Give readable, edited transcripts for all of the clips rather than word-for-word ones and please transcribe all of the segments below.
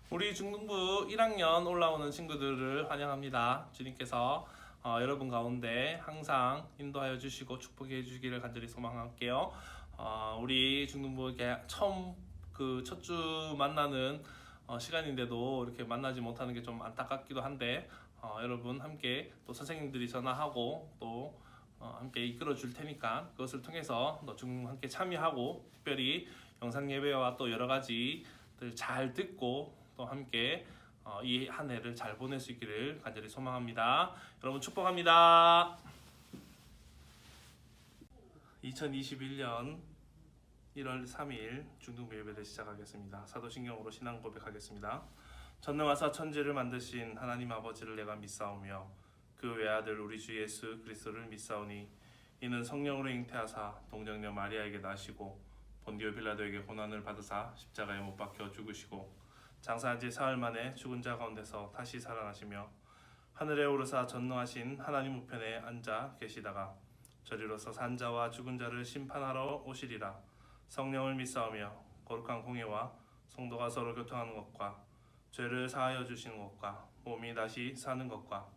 우리 중등부 1학년 올라오는 친구들을 환영합니다. 주님께서 여러분 가운데 항상 인도하여 주시고 축복해 주시기를 간절히 소망할게요. 우리 중등부 처음 첫 주 만나는 시간인데도 이렇게 만나지 못하는 게 좀 안타깝기도 한데 여러분 함께 또 선생님들이 전화하고 또 함께 이끌어 줄 테니까 그것을 통해서 함께 참여하고 특별히 영상 예배와 또 여러 가지들 잘 듣고 또 함께 이 한 해를 잘 보낼 수 있기를 간절히 소망합니다. 여러분 축복합니다. 2021년 1월 3일 중등부 예배를 시작하겠습니다. 사도신경으로 신앙 고백하겠습니다. 전능하사 천지를 만드신 하나님 아버지를 내가 믿사오며 그 외아들 우리 주 예수 그리스도를 믿사오니 이는 성령으로 잉태하사 동정녀 마리아에게 나시고 본디오 빌라도에게 고난을 받으사 십자가에 못 박혀 죽으시고 장사한 지 사흘 만에 죽은 자 가운데서 다시 살아나시며 하늘에 오르사 전능하신 하나님 우편에 앉아 계시다가 저리로서 산 자와 죽은 자를 심판하러 오시리라. 성령을 믿사오며 거룩한 공예와 성도가 서로 교통하는 것과 죄를 사하여 주시는 것과 몸이 다시 사는 것과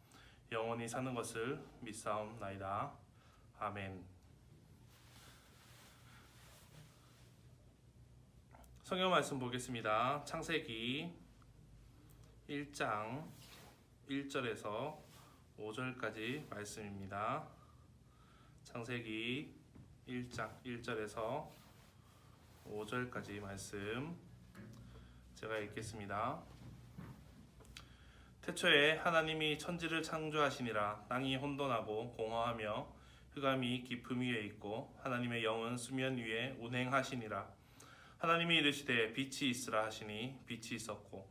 영원히 사는 것을 믿사옵나이다. 아멘. 성경 말씀 보겠습니다. 창세기 1장 1절에서 5절까지 말씀입니다. 창세기 1장 1절에서 5절까지 말씀 제가 읽겠습니다. 태초에 하나님이 천지를 창조하시니라. 땅이 혼돈하고 공허하며 흑암이 깊음 위에 있고 하나님의 영은 수면 위에 운행하시니라. 하나님이 이르시되 빛이 있으라 하시니 빛이 있었고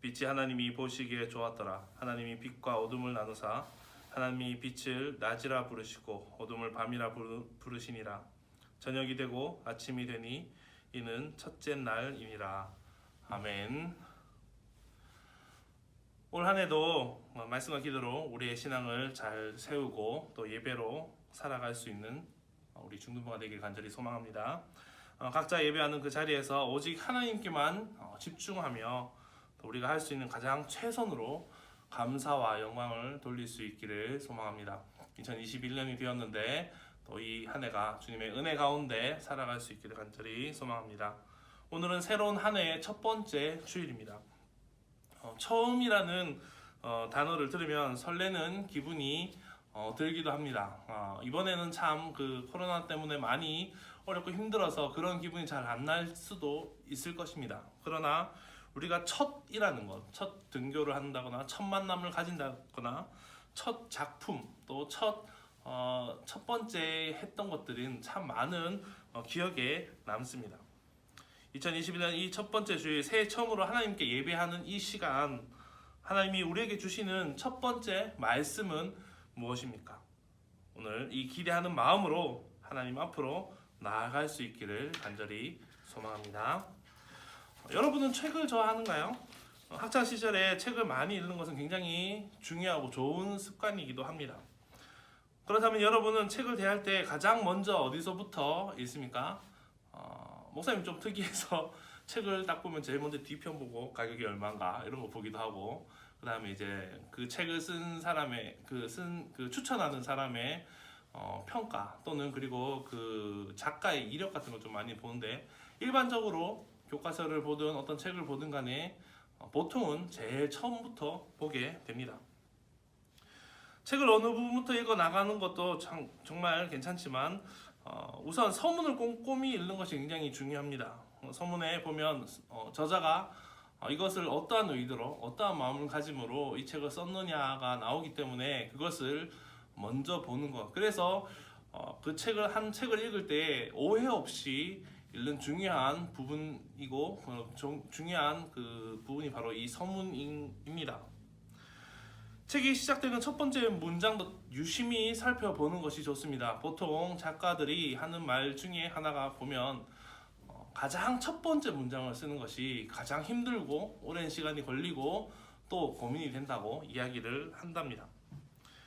빛이 하나님이 보시기에 좋았더라. 하나님이 빛과 어둠을 나누사 하나님이 빛을 낮이라 부르시고 어둠을 밤이라 부르시니라. 저녁이 되고 아침이 되니 이는 첫째 날이니라. 아멘. 올 한 해도 말씀과 기도로 우리의 신앙을 잘 세우고 또 예배로 살아갈 수 있는 우리 중등부가 되길 간절히 소망합니다. 각자 예배하는 그 자리에서 오직 하나님께만 집중하며 또 우리가 할 수 있는 가장 최선으로 감사와 영광을 돌릴 수 있기를 소망합니다. 2021년이 되었는데 또 이 한 해가 주님의 은혜 가운데 살아갈 수 있기를 간절히 소망합니다. 오늘은 새로운 한 해의 첫 번째 주일입니다. 처음이라는 단어를 들으면 설레는 기분이 들기도 합니다. 이번에는 참 코로나 때문에 많이 어렵고 힘들어서 그런 기분이 잘 안 날 수도 있을 것입니다. 그러나 우리가 첫이라는 것, 첫 등교를 한다거나 첫 만남을 가진다거나 첫 작품 또 첫 번째 했던 것들은 참 많은 기억에 남습니다. 2021년 이 첫 번째 주일 새해 처음으로 하나님께 예배하는 이 시간, 하나님이 우리에게 주시는 첫 번째 말씀은 무엇입니까? 오늘 이 기대하는 마음으로 하나님 앞으로 나아갈 수 있기를 간절히 소망합니다. 여러분은 책을 좋아하는가요? 학창 시절에 책을 많이 읽는 것은 굉장히 중요하고 좋은 습관이기도 합니다. 그렇다면 여러분은 책을 대할 때 가장 먼저 어디서부터 읽습니까? 목사님 좀 특이해서 책을 딱 보면 제일 먼저 뒤편 보고 가격이 얼마인가 이런 거 보기도 하고, 그 다음에 이제 그 책을 쓴 사람의 추천하는 사람의 평가 또는 그리고 그 작가의 이력 같은 걸 좀 많이 보는데, 일반적으로 교과서를 보든 어떤 책을 보든 간에 보통은 제일 처음부터 보게 됩니다. 책을 어느 부분부터 읽어 나가는 것도 정말 괜찮지만 우선 서문을 꼼꼼히 읽는 것이 굉장히 중요합니다. 서문에 보면 저자가 이것을 어떠한 의도로 어떠한 마음을 가짐으로 이 책을 썼느냐가 나오기 때문에 그것을 먼저 보는 것. 그래서 한 책을 읽을 때 오해 없이 읽는 중요한 부분이고 중요한 그 부분이 바로 이 서문입니다. 책이 시작되는 첫 번째 문장도 유심히 살펴보는 것이 좋습니다. 보통 작가들이 하는 말 중에 하나가 보면 가장 첫 번째 문장을 쓰는 것이 가장 힘들고 오랜 시간이 걸리고 또 고민이 된다고 이야기를 한답니다.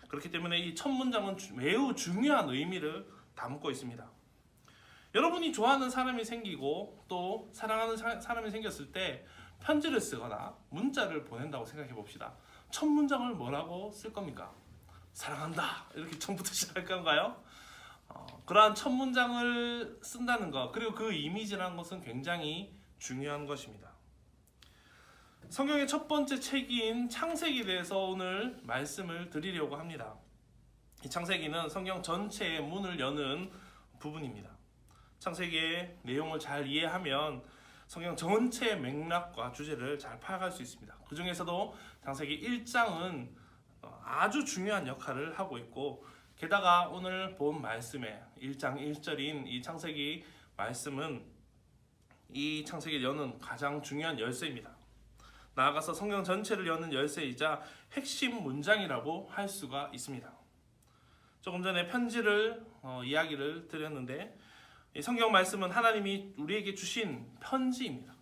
그렇기 때문에 이 첫 문장은 매우 중요한 의미를 담고 있습니다. 여러분이 좋아하는 사람이 생기고 또 사랑하는 사람이 생겼을 때 편지를 쓰거나 문자를 보낸다고 생각해 봅시다. 첫 문장을 뭐라고 쓸 겁니까? 사랑한다 이렇게 처음부터 시작할 건가요? 그러한 첫 문장을 쓴다는 것, 그리고 그 이미지라는 것은 굉장히 중요한 것입니다. 성경의 첫 번째 책인 창세기에 대해서 오늘 말씀을 드리려고 합니다. 이 창세기는 성경 전체의 문을 여는 부분입니다. 창세기의 내용을 잘 이해하면 성경 전체의 맥락과 주제를 잘 파악할 수 있습니다. 그 중에서도 창세기 1장은 아주 중요한 역할을 하고 있고, 게다가 오늘 본 말씀의 1장 1절인 이 창세기 말씀은 이 창세기를 여는 가장 중요한 열쇠입니다. 나아가서 성경 전체를 여는 열쇠이자 핵심 문장이라고 할 수가 있습니다. 조금 전에 편지를 이야기를 드렸는데, 이 성경 말씀은 하나님이 우리에게 주신 편지입니다.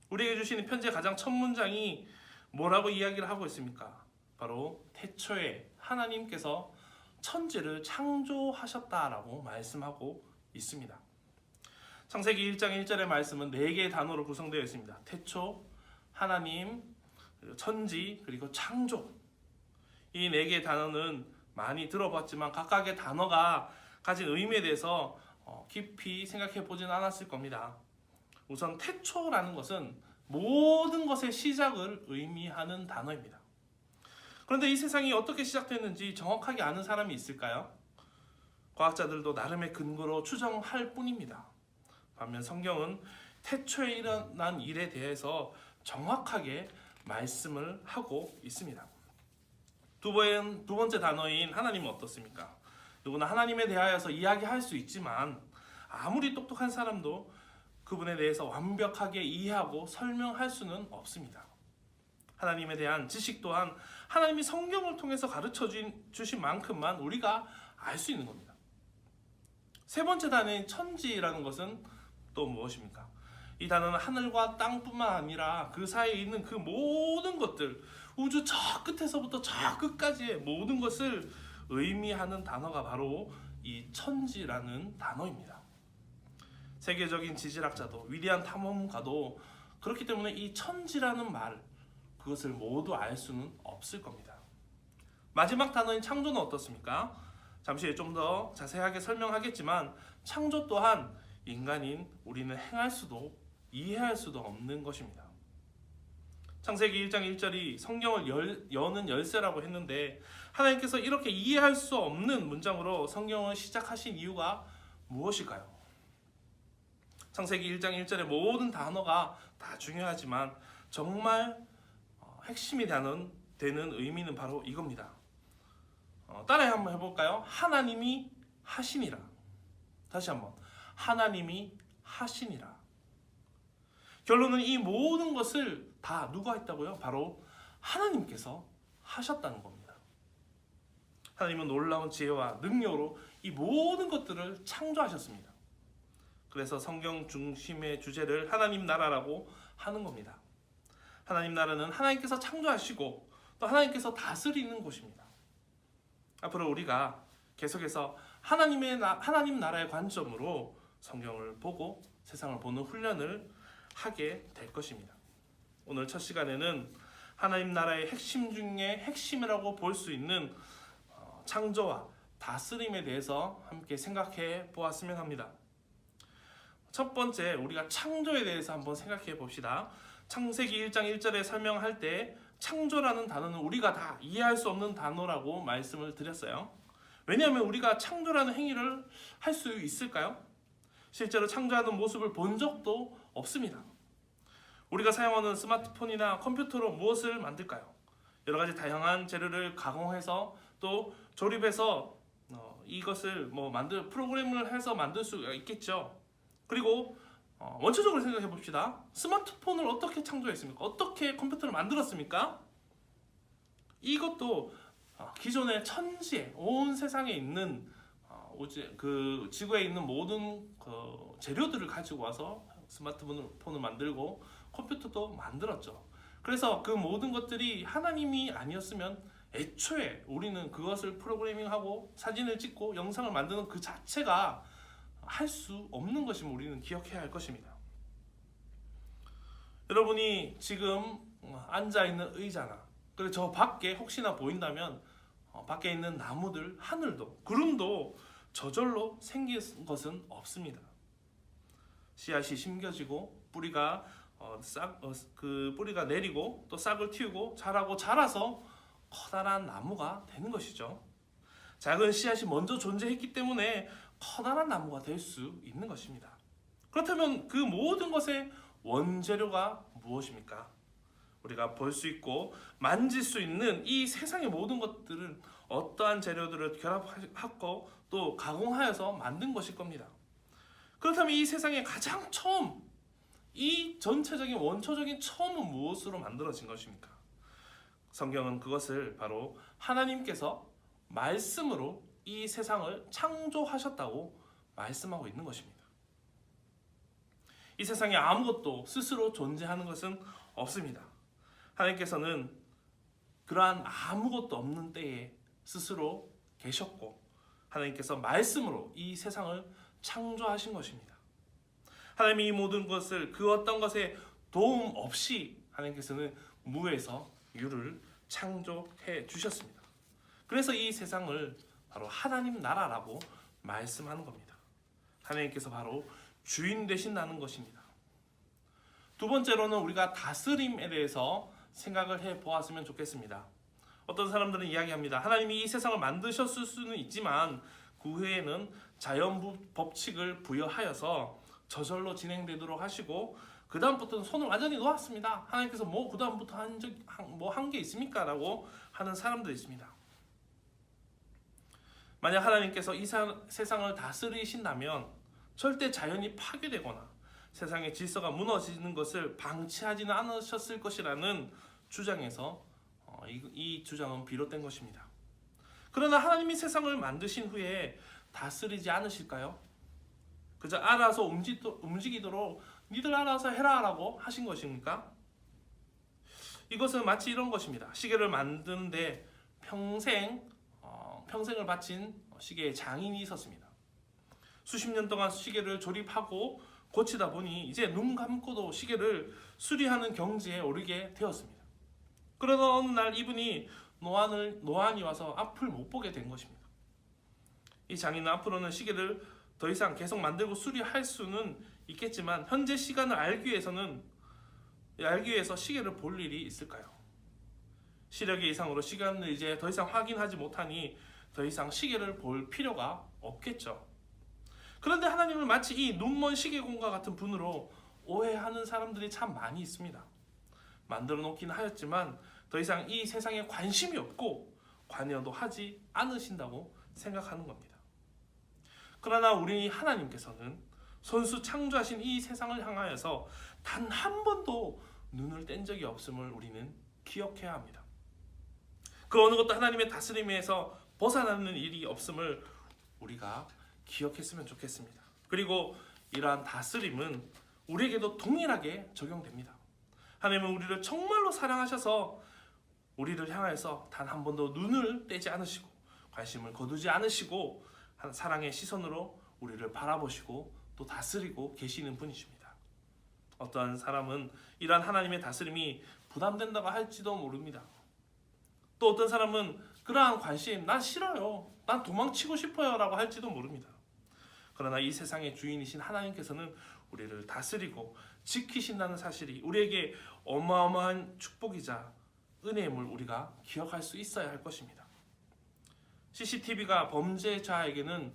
우리에게 주신 편지의 가장 첫 문장이 뭐라고 이야기를 하고 있습니까? 바로 태초에 하나님께서 천지를 창조하셨다라고 말씀하고 있습니다. 창세기 1장 1절의 말씀은 4개의 단어로 구성되어 있습니다. 태초, 하나님, 천지, 그리고 창조. 이 4개의 단어는 많이 들어봤지만 각각의 단어가 가진 의미에 대해서 깊이 생각해 보진 않았을 겁니다. 우선 태초라는 것은 모든 것의 시작을 의미하는 단어입니다. 그런데 이 세상이 어떻게 시작됐는지 정확하게 아는 사람이 있을까요? 과학자들도 나름의 근거로 추정할 뿐입니다. 반면 성경은 태초에 일어난 일에 대해서 정확하게 말씀을 하고 있습니다. 두 번째 단어인 하나님은 어떻습니까? 누구나 하나님에 대하여서 이야기할 수 있지만 아무리 똑똑한 사람도 그분에 대해서 완벽하게 이해하고 설명할 수는 없습니다. 하나님에 대한 지식 또한 하나님이 성경을 통해서 가르쳐 주신 만큼만 우리가 알 수 있는 겁니다. 세 번째 단어인 천지라는 것은 또 무엇입니까? 이 단어는 하늘과 땅뿐만 아니라 그 사이에 있는 그 모든 것들, 우주 저 끝에서부터 저 끝까지의 모든 것을 의미하는 단어가 바로 이 천지라는 단어입니다. 세계적인 지질학자도 위대한 탐험가도 그렇기 때문에 이 천지라는 말, 그것을 모두 알 수는 없을 겁니다. 마지막 단어인 창조는 어떻습니까? 잠시 좀 더 자세하게 설명하겠지만 창조 또한 인간인 우리는 행할 수도 이해할 수도 없는 것입니다. 창세기 1장 1절이 성경을 여는 열쇠라고 했는데, 하나님께서 이렇게 이해할 수 없는 문장으로 성경을 시작하신 이유가 무엇일까요? 창세기 1장 1절의 모든 단어가 다 중요하지만 정말 핵심이 되는 의미는 바로 이겁니다. 따라 한번 해볼까요? 하나님이 하시니라. 다시 한번, 하나님이 하시니라. 결론은 이 모든 것을 다 누가 했다고요? 바로 하나님께서 하셨다는 겁니다. 하나님은 놀라운 지혜와 능력으로 이 모든 것들을 창조하셨습니다. 그래서 성경 중심의 주제를 하나님 나라라고 하는 겁니다. 하나님 나라는 하나님께서 창조하시고 또 하나님께서 다스리는 곳입니다. 앞으로 우리가 계속해서 하나님 나라의 관점으로 성경을 보고 세상을 보는 훈련을 하게 될 것입니다. 오늘 첫 시간에는 하나님 나라의 핵심 중에 핵심이라고 볼 수 있는 창조와 다스림에 대해서 함께 생각해 보았으면 합니다. 첫 번째, 우리가 창조에 대해서 한번 생각해 봅시다. 창세기 1장 1절에 설명할 때 창조라는 단어는 우리가 다 이해할 수 없는 단어라고 말씀을 드렸어요. 왜냐하면 우리가 창조라는 행위를 할 수 있을까요? 실제로 창조하는 모습을 본 적도 없습니다. 우리가 사용하는 스마트폰이나 컴퓨터로 무엇을 만들까요? 여러 가지 다양한 재료를 가공해서 또 조립해서 이것을 프로그램을 해서 만들 수가 있겠죠. 그리고 원초적으로 생각해 봅시다. 스마트폰을 어떻게 창조했습니까? 어떻게 컴퓨터를 만들었습니까? 이것도 기존의 천지에 온 세상에 있는 그 지구에 있는 모든 그 재료들을 가지고 와서 스마트폰을 만들고 컴퓨터도 만들었죠. 그래서 그 모든 것들이 하나님이 아니었으면 애초에 우리는 그것을 프로그래밍하고 사진을 찍고 영상을 만드는 그 자체가 할 수 없는 것임을 우리는 기억해야 할 것입니다. 여러분이 지금 앉아 있는 의자나 그리고 저 밖에 혹시나 보인다면 밖에 있는 나무들, 하늘도, 구름도 저절로 생긴 것은 없습니다. 씨앗이 심겨지고 뿌리가 뿌리가 내리고 또 싹을 틔우고 자라고 자라서 커다란 나무가 되는 것이죠. 작은 씨앗이 먼저 존재했기 때문에 커다란 나무가 될 수 있는 것입니다. 그렇다면 그 모든 것의 원재료가 무엇입니까? 우리가 볼 수 있고 만질 수 있는 이 세상의 모든 것들은 어떠한 재료들을 결합하고 또 가공하여서 만든 것일 겁니다. 그렇다면 이 세상의 가장 처음, 이 전체적인 원초적인 처음은 무엇으로 만들어진 것입니까? 성경은 그것을 바로 하나님께서 말씀으로 이 세상을 창조하셨다고 말씀하고 있는 것입니다. 이 세상에 아무것도 스스로 존재하는 것은 없습니다. 하나님께서는 그러한 아무것도 없는 때에 스스로 계셨고 하나님께서 말씀으로 이 세상을 창조하신 것입니다. 하나님이 이 모든 것을 그 어떤 것에 도움 없이 하나님께서는 무에서 유를 창조해 주셨습니다. 그래서 이 세상을 바로 하나님 나라라고 말씀하는 겁니다. 하나님께서 바로 주인 되신다는 것입니다. 두 번째로는 우리가 다스림에 대해서 생각을 해 보았으면 좋겠습니다. 어떤 사람들은 이야기합니다. 하나님이 이 세상을 만드셨을 수는 있지만 그 후에는 자연 법칙을 부여하여서 저절로 진행되도록 하시고 그 다음부터는 손을 완전히 놓았습니다. 하나님께서 그 다음부터 한 게 있습니까? 라고 하는 사람들이 있습니다. 만약 하나님께서 이 세상을 다스리신다면 절대 자연이 파괴되거나 세상의 질서가 무너지는 것을 방치하지는 않으셨을 것이라는 주장에서 이 주장은 비롯된 것입니다. 그러나 하나님이 세상을 만드신 후에 다스리지 않으실까요? 그저 알아서 움직이도록 니들 알아서 해라 라고 하신 것입니까? 이것은 마치 이런 것입니다. 시계를 만드는데 평생을 바친 시계의 장인이 있었습니다. 수십 년 동안 시계를 조립하고 고치다 보니 이제 눈 감고도 시계를 수리하는 경지에 오르게 되었습니다. 그러다 어느 날 이분이 노안이 와서 앞을 못 보게 된 것입니다. 이 장인은 앞으로는 시계를 더 이상 계속 만들고 수리할 수는 있겠지만 현재 시간을 알기 위해서 시계를 볼 일이 있을까요? 시력의 이상으로 시간을 이제 더 이상 확인하지 못하니 더 이상 시계를 볼 필요가 없겠죠. 그런데 하나님을 마치 이 눈먼 시계공과 같은 분으로 오해하는 사람들이 참 많이 있습니다. 만들어 놓긴 하였지만 더 이상 이 세상에 관심이 없고 관여도 하지 않으신다고 생각하는 겁니다. 그러나 우리 하나님께서는 손수 창조하신 이 세상을 향하여서 단 한 번도 눈을 뗀 적이 없음을 우리는 기억해야 합니다. 그 어느 것도 하나님의 다스림에서 벗어나는 일이 없음을 우리가 기억했으면 좋겠습니다. 그리고 이러한 다스림은 우리에게도 동일하게 적용됩니다. 하나님은 우리를 정말로 사랑하셔서 우리를 향해서 단 한 번도 눈을 떼지 않으시고 관심을 거두지 않으시고 사랑의 시선으로 우리를 바라보시고 또 다스리고 계시는 분이십니다. 어떠한 사람은 이러한 하나님의 다스림이 부담된다고 할지도 모릅니다. 또 어떤 사람은 그러한 관심 난 싫어요, 난 도망치고 싶어요 라고 할지도 모릅니다. 그러나 이 세상의 주인이신 하나님께서는 우리를 다스리고 지키신다는 사실이 우리에게 어마어마한 축복이자 은혜임을 우리가 기억할 수 있어야 할 것입니다. CCTV가 범죄자에게는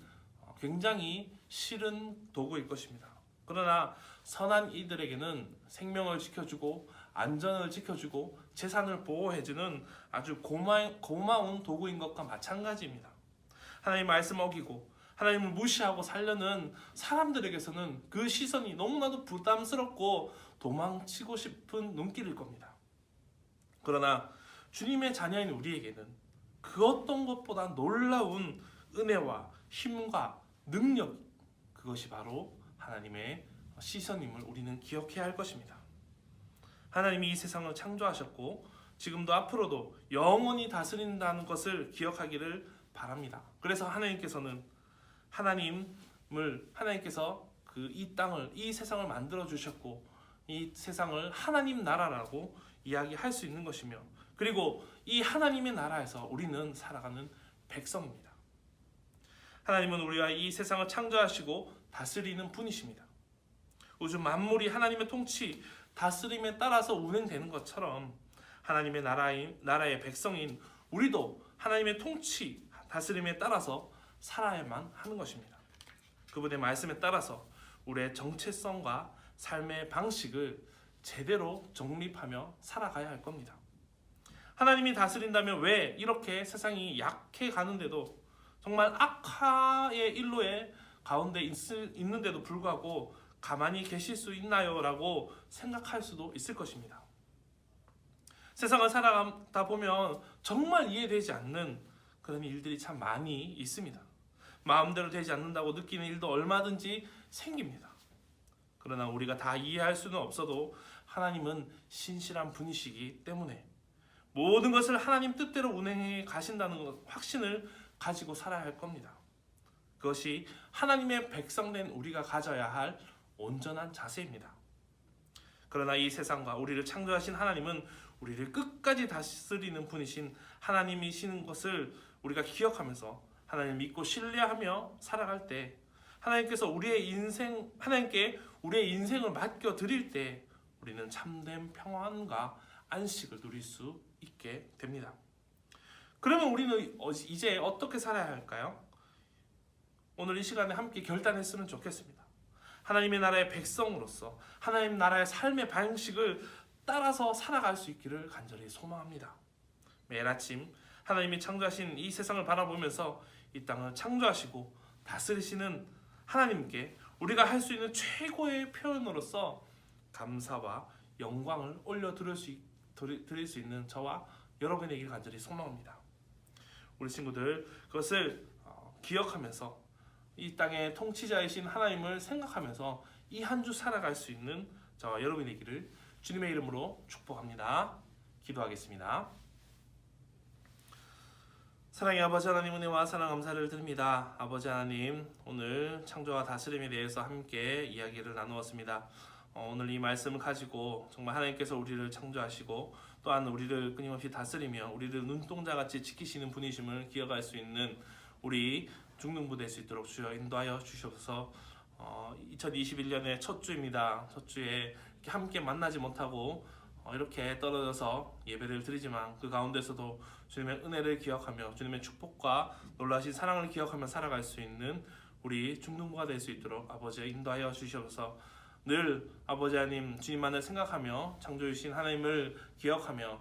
굉장히 싫은 도구일 것입니다. 그러나 선한 이들에게는 생명을 지켜주고 안전을 지켜주고 재산을 보호해주는 아주 고마운 도구인 것과 마찬가지입니다. 하나님 말씀 어기고 하나님을 무시하고 살려는 사람들에게서는 그 시선이 너무나도 부담스럽고 도망치고 싶은 눈길일 겁니다. 그러나 주님의 자녀인 우리에게는 그 어떤 것보다 놀라운 은혜와 힘과 능력, 그것이 바로 하나님의 시선임을 우리는 기억해야 할 것입니다. 하나님이 이 세상을 창조하셨고 지금도 앞으로도 영원히 다스린다는 것을 기억하기를 바랍니다. 그래서 하나님께서 이 땅을, 이 세상을 만들어 주셨고 이 세상을 하나님 나라라고 이야기할 수 있는 것이며, 그리고 이 하나님의 나라에서 우리는 살아가는 백성입니다. 하나님은 우리와 이 세상을 창조하시고 다스리는 분이십니다. 우주 만물이 하나님의 통치, 다스림에 따라서 운행되는 것처럼 하나님의 나라의 백성인 우리도 하나님의 통치, 다스림에 따라서 살아야만 하는 것입니다. 그분의 말씀에 따라서 우리의 정체성과 삶의 방식을 제대로 정립하며 살아가야 할 겁니다. 하나님이 다스린다면 왜 이렇게 세상이 약해 가는데도, 정말 악화의 일로에 가운데 있는데도 불구하고 가만히 계실 수 있나요? 라고 생각할 수도 있을 것입니다. 세상을 살아가다 보면 정말 이해되지 않는 그런 일들이 참 많이 있습니다. 마음대로 되지 않는다고 느끼는 일도 얼마든지 생깁니다. 그러나 우리가 다 이해할 수는 없어도 하나님은 신실한 분이시기 때문에 모든 것을 하나님 뜻대로 운행해 가신다는 확신을 가지고 살아야 할 겁니다. 그것이 하나님의 백성된 우리가 가져야 할 온전한 자세입니다. 그러나 이 세상과 우리를 창조하신 하나님은 우리를 끝까지 다스리는 분이신 하나님이시는 것을 우리가 기억하면서 하나님 믿고 신뢰하며 살아갈 때, 하나님께 우리의 인생을 맡겨 드릴 때 우리는 참된 평안과 안식을 누릴 수 있게 됩니다. 그러면 우리는 이제 어떻게 살아야 할까요? 오늘 이 시간에 함께 결단했으면 좋겠습니다. 하나님의 나라의 백성으로서 하나님 나라의 삶의 방식을 따라서 살아갈 수 있기를 간절히 소망합니다. 매일 아침 하나님이 창조하신 이 세상을 바라보면서 이 땅을 창조하시고 다스리시는 하나님께 우리가 할 수 있는 최고의 표현으로서 감사와 영광을 올려드릴 수 있는 저와 여러분에게 간절히 소망합니다. 우리 친구들, 그것을 기억하면서 이 땅의 통치자이신 하나님을 생각하면서 이 한 주 살아갈 수 있는 저와 여러분이기를 주님의 이름으로 축복합니다. 기도하겠습니다. 사랑의 아버지 하나님, 은혜와 사랑 감사를 드립니다. 아버지 하나님, 오늘 창조와 다스림에 대해서 함께 이야기를 나누었습니다. 오늘 이 말씀을 가지고 정말 하나님께서 우리를 창조하시고 또한 우리를 끊임없이 다스리며 우리를 눈동자같이 지키시는 분이심을 기억할 수 있는 우리 중등부 될 수 있도록 주여 인도하여 주셔서 2021년의 첫 주입니다. 첫 주에 이렇게 함께 만나지 못하고 이렇게 떨어져서 예배를 드리지만 그 가운데서도 주님의 은혜를 기억하며 주님의 축복과 놀라신 사랑을 기억하며 살아갈 수 있는 우리 중등부가 될 수 있도록 아버지 인도하여 주시옵소서. 늘 아버지 하나님 주님만을 생각하며 창조주신 하나님을 기억하며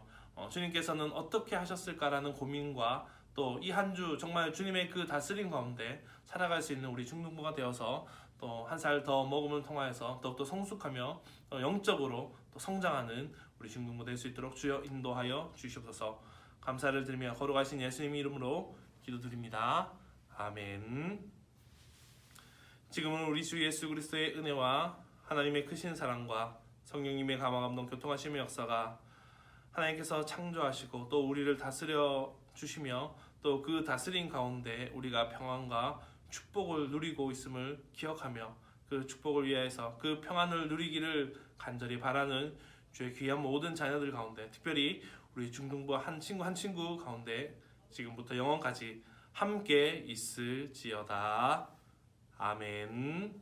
주님께서는 어떻게 하셨을까라는 고민과 또 이 한 주 정말 주님의 그 다스림 가운데 살아갈 수 있는 우리 중등부가 되어서 또 한 살 더 먹음을 통하여서 더욱더 성숙하며 또 영적으로 또 성장하는 우리 중등부 될 수 있도록 주여 인도하여 주시옵소서. 감사를 드리며 거룩하신 예수님 이름으로 기도드립니다. 아멘. 지금은 우리 주 예수 그리스도의 은혜와 하나님의 크신 사랑과 성령님의 감화감동 교통하심의 역사가 하나님께서 창조하시고 또 우리를 다스려 주시며 또 그 다스림 가운데 우리가 평안과 축복을 누리고 있음을 기억하며 그 축복을 위하여서 그 평안을 누리기를 간절히 바라는 주의 귀한 모든 자녀들 가운데, 특별히 우리 중등부 한 친구 가운데 지금부터 영원까지 함께 있을지어다. 아멘.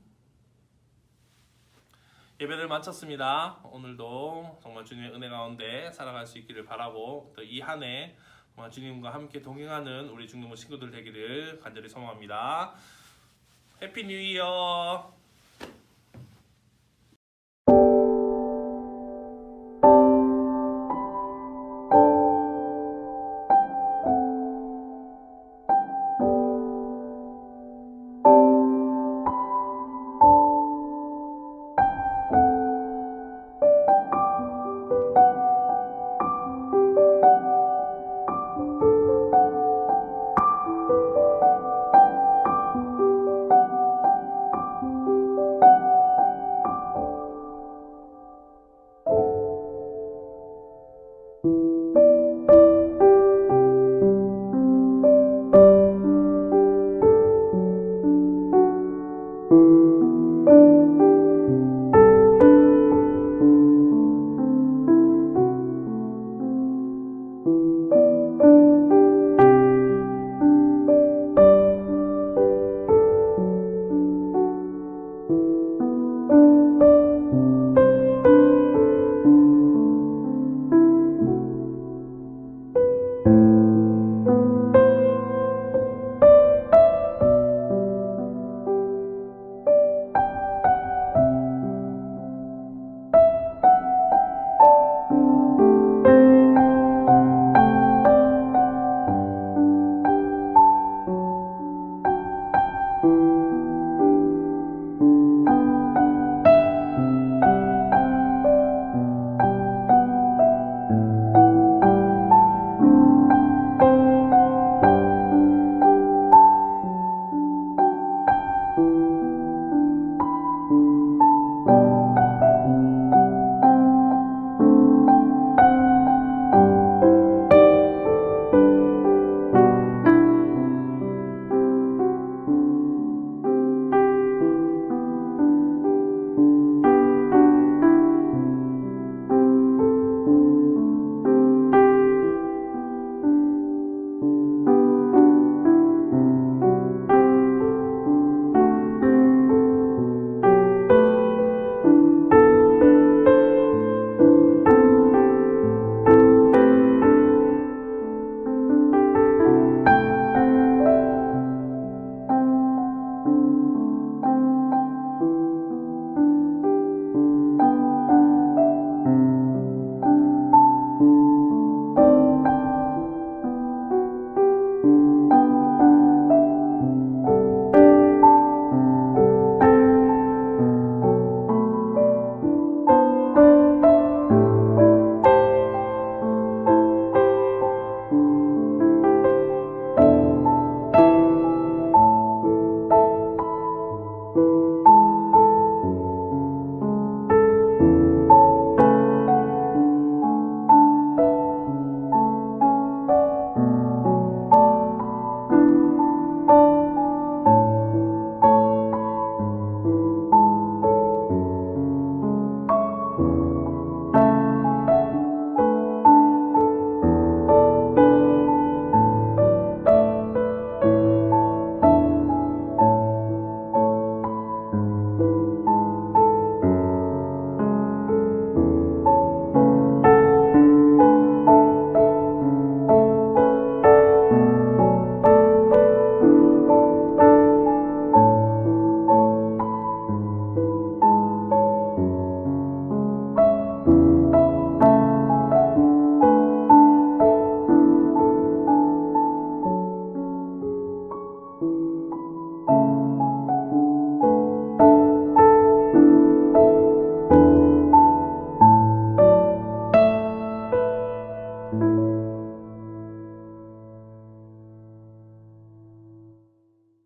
예배를 마쳤습니다. 오늘도 정말 주님의 은혜 가운데 살아갈 수 있기를 바라고 또 이 한 해 주님과 함께 동행하는 우리 중등부 친구들 되기를 간절히 소망합니다. 해피 뉴 이어.